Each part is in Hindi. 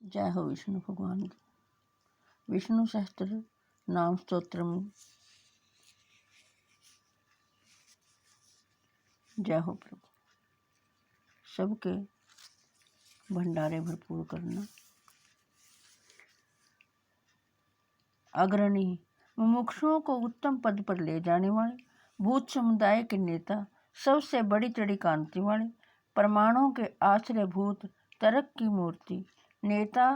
जय हो विष्णु भगवान की। विष्णु सहस्त्र नाम स्तोत्र में जय हो प्रभु। सबके भंडारे भरपूर करना, अग्रणी मुमुक्षुओं को उत्तम पद पर ले जाने वाले, भूत समुदाय के नेता, सबसे बड़ी चढ़ी कांति वाले, प्रमाणों के आश्रय भूत तरक की मूर्ति, नेता,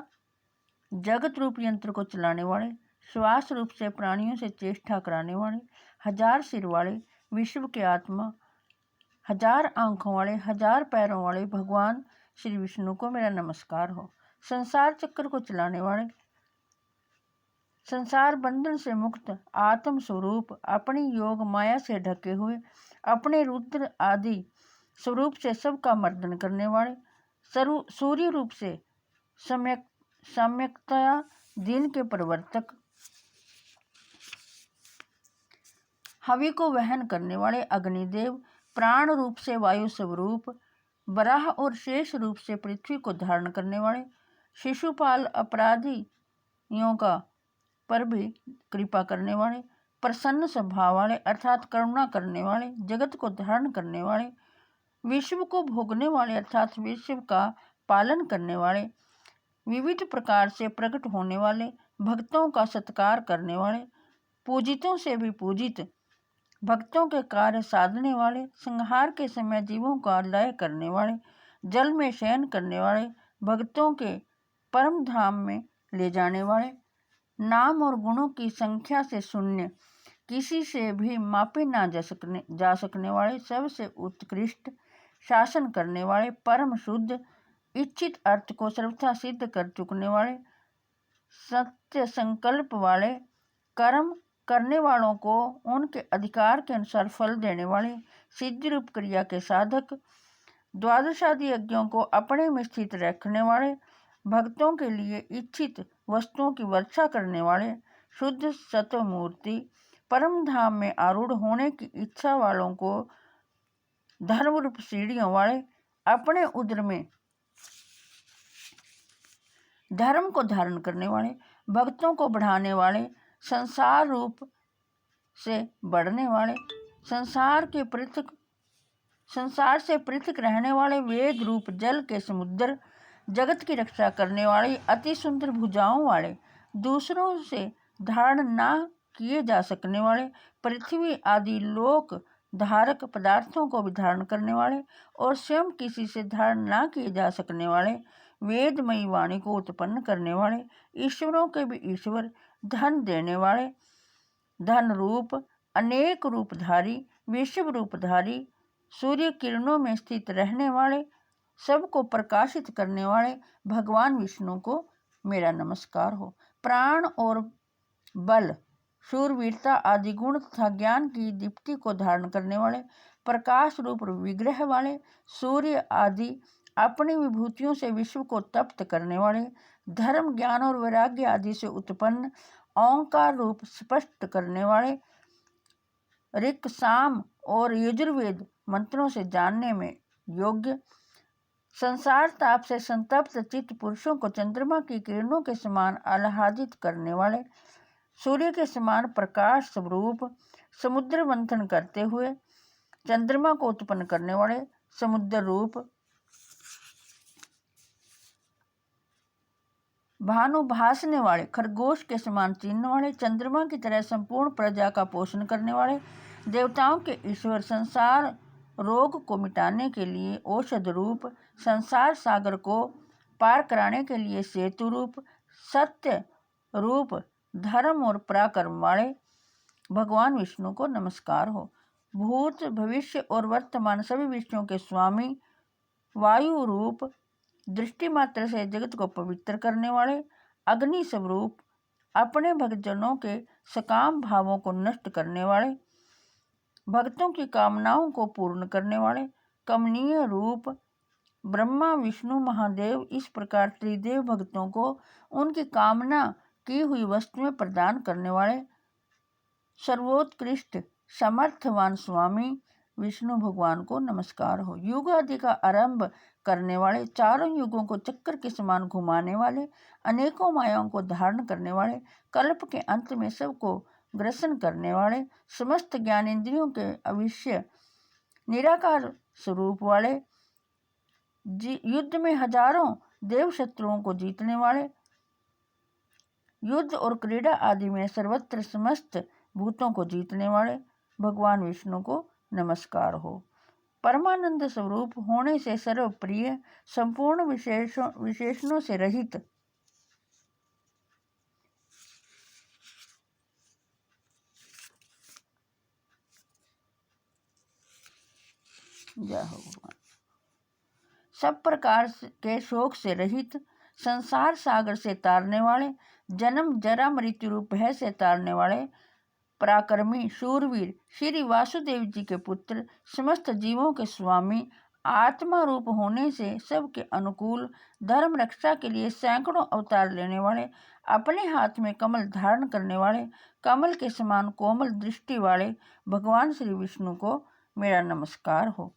जगत रूप यंत्र को चलाने वाले, श्वास रूप से प्राणियों से चेष्टा कराने वाले, हजार सिर वाले, विश्व के आत्मा, हजार आंखों वाले, हजार पैरों वाले भगवान श्री विष्णु को मेरा नमस्कार हो। संसार चक्र को चलाने वाले, संसार बंधन से मुक्त आत्म स्वरूप, अपनी योग माया से ढके हुए, अपने रुद्र आदि स्वरूप से सबका मर्दन करने वाले, सूर्य रूप से सम्यक्तया दिन के प्रवर्तक, हवि को वहन करने वाले अग्निदेव, प्राण रूप से वायु स्वरूप, वराह और शेष रूप से पृथ्वी को धारण करने वाले, शिशुपाल अपराधियों का पर भी कृपा करने वाले, प्रसन्न स्वभाव वाले अर्थात करुणा करने वाले, जगत को धारण करने वाले, विश्व को भोगने वाले अर्थात विश्व का पालन करने वाले, विविध प्रकार से प्रकट होने वाले, भक्तों का सत्कार करने वाले, पूजितों से भी पूजित, भक्तों के कार्य साधने वाले, संहार के समय जीवों का लय करने वाले, जल में शयन करने वाले, भक्तों के परम धाम में ले जाने वाले, नाम और गुणों की संख्या से शून्य, किसी से भी मापे ना जा सकने वाले, सबसे उत्कृष्ट, शासन करने वाले, परम शुद्ध, इच्छित अर्थ को सर्वथा सिद्ध कर चुकने वाले, सत्य संकल्प वाले, कर्म करने वालों को उनके अधिकार के अनुसार फल देने वाले, सिद्धि रूप क्रिया के साधक, द्वादशादि यज्ञों को अपने में स्थित रखने वाले, भक्तों के लिए इच्छित वस्तुओं की वर्षा करने वाले, शुद्ध सत्व मूर्ति, परम धाम में आरूढ़ होने की इच्छा वालों को धर्म रूप सीढ़ियों वाले, अपने उदर में धर्म को धारण करने वाले, भक्तों को बढ़ाने वाले, संसार रूप से बढ़ने वाले, संसार से पृथक रहने वाले, वेद रूप जल के समुद्र, जगत की रक्षा करने वाले, अति सुंदर भुजाओं वाले, दूसरों से धारण ना किए जा सकने वाले, पृथ्वी आदि लोक धारक पदार्थों को भी धारण करने वाले और स्वयं किसी से धारण ना किए जा सकने वाले, वेदमयी वाणी को उत्पन्न करने वाले, ईश्वरों के भी ईश्वर, धन देने वाले, धन रूप, अनेक रूपधारी, विश्व रूपधारी, सूर्य किरणों में स्थित रहने वाले, सबको प्रकाशित करने वाले भगवान विष्णु को मेरा नमस्कार हो। प्राण और बल, शूरवीरता आदि गुण तथा ज्ञान की दीप्ति को धारण करने वाले, प्रकाश रूप विग्रह वाले, सूर्य आदि अपनी विभूतियों से विश्व को तप्त करने वाले, धर्म ज्ञान और वैराग्य आदि से उत्पन्न ओंकार रूप स्पष्ट करने वाले, ऋक् साम और यजुर्वेद मंत्रों से जानने में योग्य, संसार ताप से संतप्त चित्त पुरुषों को चंद्रमा की किरणों के समान आह्लादित करने वाले, सूर्य के समान प्रकाश स्वरूप, समुद्र मंथन करते हुए चंद्रमा को उत्पन्न करने वाले, समुद्र रूप, भानु भासने वाले, खरगोश के समान चिन्ह वाले, चंद्रमा की तरह संपूर्ण प्रजा का पोषण करने वाले, देवताओं के ईश्वर, संसार रोग को मिटाने के लिए औषध रूप, संसार सागर को पार कराने के लिए सेतु रूप, सत्य रूप, धर्म और पराक्रम वाले भगवान विष्णु को नमस्कार हो। भूत भविष्य और वर्तमान सभी विषयों के स्वामी, वायु रूप, दृष्टि मात्र से जगत को पवित्र करने वाले, अग्नि स्वरूप, अपने भक्तजनों के सकाम भावों को नष्ट करने वाले, भक्तों की कामनाओं को पूर्ण करने वाले, कमनीय रूप, ब्रह्मा विष्णु महादेव इस प्रकार त्रिदेव भक्तों को उनकी कामना की हुई वस्तुएं प्रदान करने वाले, सर्वोत्कृष्ट समर्थवान स्वामी, विष्णु भगवान को नमस्कार हो। युग आदि का आरंभ करने वाले, चारों युगों को चक्कर के समान घुमाने वाले, अनेकों मायाओं को धारण करने वाले, कल्प के अंत में सबको ग्रसन करने वाले, समस्त ज्ञानेंद्रियों के अविश्य निराकार स्वरूप वाले, युद्ध में हजारों देव शत्रुओं को जीतने वाले, युद्ध और क्रीड़ा आदि में सर्वत्र समस्त भूतों को जीतने वाले भगवान विष्णु को नमस्कार हो। परमानंद स्वरूप होने से सर्वप्रिय, संपूर्ण विशेषणों से रहित, जय हो भगवान, सब प्रकार के शोक से रहित, संसार सागर से तारने वाले, जन्म जरा मृत्यु रूप भय से तारने वाले, पराक्रमी शूरवीर श्री वासुदेव जी के पुत्र, समस्त जीवों के स्वामी, आत्मा रूप होने से सबके अनुकूल, धर्म रक्षा के लिए सैकड़ों अवतार लेने वाले, अपने हाथ में कमल धारण करने वाले, कमल के समान कोमल दृष्टि वाले भगवान श्री विष्णु को मेरा नमस्कार हो।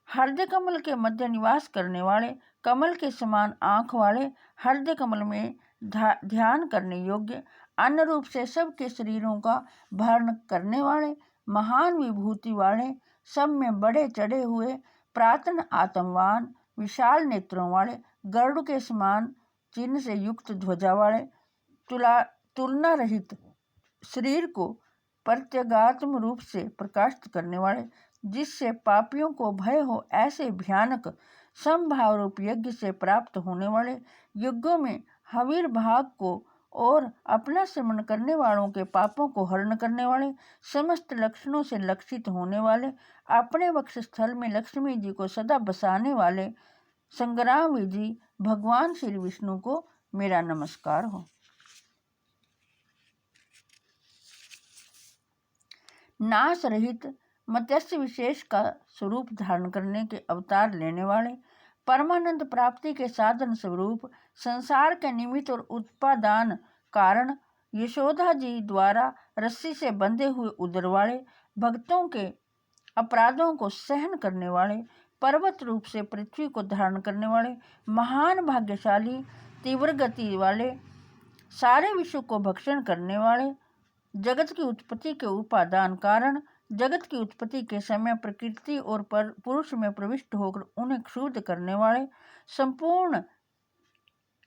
हृदय कमल के मध्य निवास करने वाले, कमल के समान आँख वाले, हृदय कमल में ध्यान करने योग्य, अन्न रूप से सबके शरीरों का भरण करने वाले, महान विभूति वाले, सब में बड़े चढ़े हुए, प्रातन आत्मवान, विशाल नेत्रों वाले, गरुड़ के समान चिन्ह से युक्त ध्वजा वाले, तुलना रहित शरीर को प्रत्यगात्म रूप से प्रकाशित करने वाले, जिससे पापियों को भय हो ऐसे भयानक समभाव रूप यज्ञ से प्राप्त होने वाले, युगों में हवीर भाग को और अपना श्रमण करने वालों के पापों को हरण करने वाले, समस्त लक्षणों से लक्षित होने वाले, अपने वक्षस्थल में लक्ष्मी जी को सदा बसाने वाले संग्राम विजयी भगवान श्री विष्णु को मेरा नमस्कार हो। नाश रहित मत्स्य विशेष का स्वरूप धारण करने के अवतार लेने वाले, परमानंद प्राप्ति के साधन स्वरूप, संसार के निमित्त और उत्पादान कारण, यशोदा जी द्वारा रस्सी से बंधे हुए उदर वाले, भक्तों के अपराधों को सहन करने वाले, पर्वत रूप से पृथ्वी को धारण करने वाले, महान भाग्यशाली, तीव्र गति वाले, सारे विश्व को भक्षण करने वाले, जगत की उत्पत्ति के उपादान कारण, जगत की उत्पत्ति के समय प्रकृति और पुरुष में प्रविष्ट होकर उन्हें क्षुब्ध करने वाले, संपूर्ण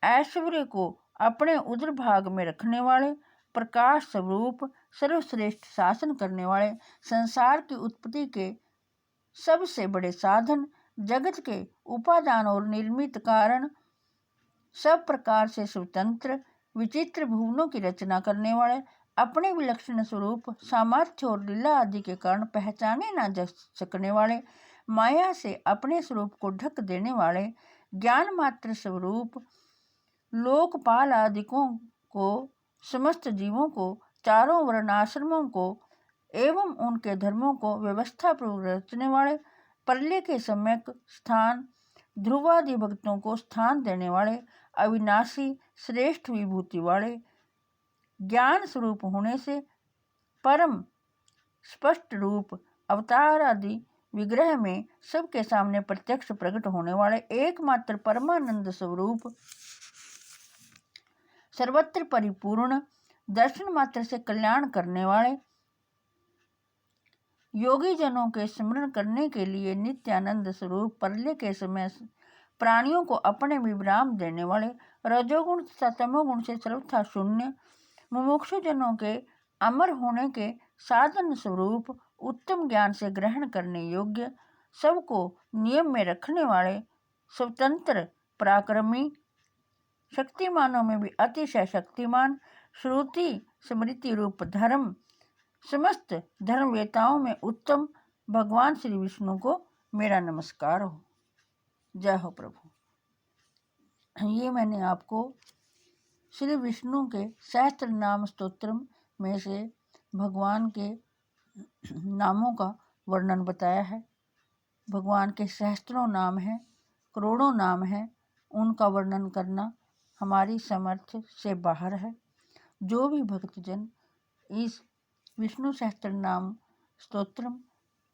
ऐश्वर्य को अपने उदर भाग में रखने वाले, प्रकाश स्वरूप, सर्वश्रेष्ठ शासन करने वाले, संसार की उत्पत्ति के सबसे बड़े साधन, जगत के उपादान और निर्मित कारण, सब प्रकार से स्वतंत्र, विचित्र भुवनों की रचना करने वाले, अपने विलक्षण स्वरूप, सामर्थ्य और लीला आदि के कारण पहचाने न जा सकने वाले, माया से अपने स्वरूप को ढक देने वाले, ज्ञान मात्र स्वरूप, लोकपाल आदिकों को, समस्त जीवों को, चारों वर्णाश्रमों को एवं उनके धर्मों को व्यवस्था पूर्वक रचने वाले, प्रलय के सम्यक स्थान, ध्रुवादि भक्तों को स्थान देने वाले, अविनाशी श्रेष्ठ विभूति वाले, ज्ञान स्वरूप होने से परम स्पष्ट रूप, अवतार आदि विग्रह में सबके सामने प्रत्यक्ष प्रकट होने वाले, एकमात्र परमानंद स्वरूप, सर्वत्र परिपूर्ण, दर्शन मात्र से कल्याण करने वाले, योगी जनों के स्मरण करने के लिए नित्यानंद स्वरूप, प्रलय के समय प्राणियों को अपने विश्राम देने वाले, रजोगुण तथा तमोगुण से सर्वथा शून्य, मुमुक्षु जनों के अमर होने के साधन स्वरूप, उत्तम ज्ञान से ग्रहण करने योग्य, सबको नियम में रखने वाले, स्वतंत्र, पराक्रमी, शक्तिमानों में भी अतिशय शक्तिमान, श्रुति स्मृति रूप धर्म, समस्त धर्मवेताओं में उत्तम भगवान श्री विष्णु को मेरा नमस्कार हो। जय हो प्रभु। ये मैंने आपको श्री विष्णु के सहस्त्र नाम स्तोत्रम में से भगवान के नामों का वर्णन बताया है। भगवान के सहस्त्रों नाम हैं, करोड़ों नाम हैं, उनका वर्णन करना हमारी सामर्थ्य से बाहर है। जो भी भक्तजन इस विष्णु सहस्त्र नाम स्तोत्रम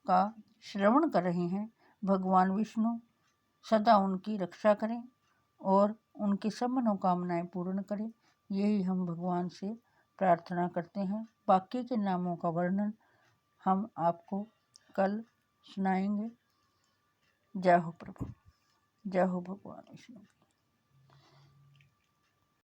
का श्रवण कर रहे हैं, भगवान विष्णु सदा उनकी रक्षा करें और उनकी सब मनोकामनाएं पूर्ण करें। यही हम भगवान से प्रार्थना करते हैं। बाकी के नामों का वर्णन हम आपको कल सुनाएंगे। जय हो प्रभु, जय हो भगवान विष्णु।